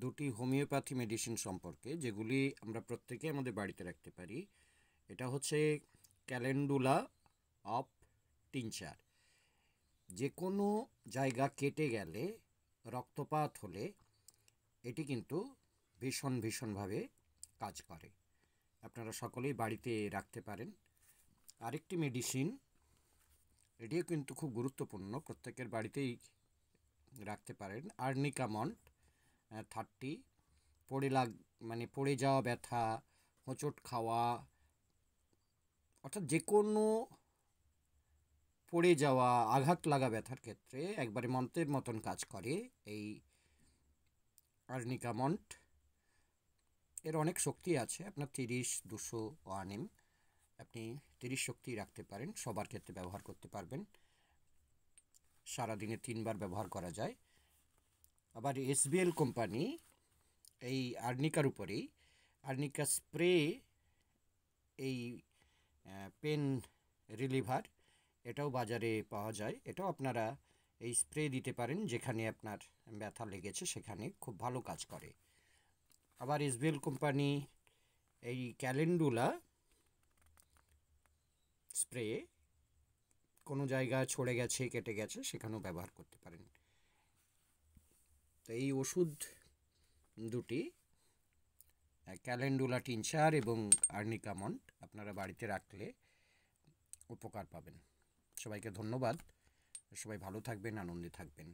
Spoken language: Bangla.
দুটি হোমিওপ্যাথি মেডিসিন সম্পর্কে, যেগুলি আমরা প্রত্যেকে আমাদের বাড়িতে রাখতে পারি। এটা হচ্ছে ক্যালেন্ডুলা অফ টিনচার। যে কোনো জায়গা কেটে গেলে, রক্তপাত হলে এটি কিন্তু ভীষণভাবে কাজ করে। আপনারা সকলেই বাড়িতে রাখতে পারেন। আরেকটি মেডিসিন, এটিও কিন্তু খুব গুরুত্বপূর্ণ, প্রত্যেকের বাড়িতেই রাখতে পারেন। Arnica Mont 30। পড়ে যাওয়া ব্যথা, হোঁচট খাওয়া, অর্থাৎ যে কোনো পড়ে যাওয়া, আঘাত লাগা ব্যথার ক্ষেত্রে একবারে মন্ত্রের মতন কাজ করে এই আর্নিকা মন্ট। এর অনেক শক্তি আছে। আপনার 30, 200 ONM, আপনি 30 শক্তি রাখতে পারেন। সবার ক্ষেত্রে ব্যবহার করতে পারবেন। সারাদিনে 3 বার ব্যবহার করা যায়। আবার SBL কোম্পানি এই আর্নিকার উপরেই আর্নিকা স্প্রে, এই পেন রিলিভার, এটাও বাজারে পাওয়া যায়। এটাও আপনারা এই স্প্রে দিতে পারেন যেখানে আপনার ব্যথা লেগেছে, সেখানে খুব ভালো কাজ করে। আবার SBL কোম্পানি এই ক্যালেন্ডুলা স্প্রে কোনো জায়গায় ছড়ে গেছে, কেটে গেছে, সেখানেও ব্যবহার করতে পারেন। তো এই ওষুধ দুটি, ক্যালেন্ডুলা টিনচার এবং আর্নিকা মন্ট, আপনারা বাড়িতে রাখলে উপকার পাবেন। সবাইকে ধন্যবাদ। সবাই ভালো থাকবেন, আনন্দে থাকবেন।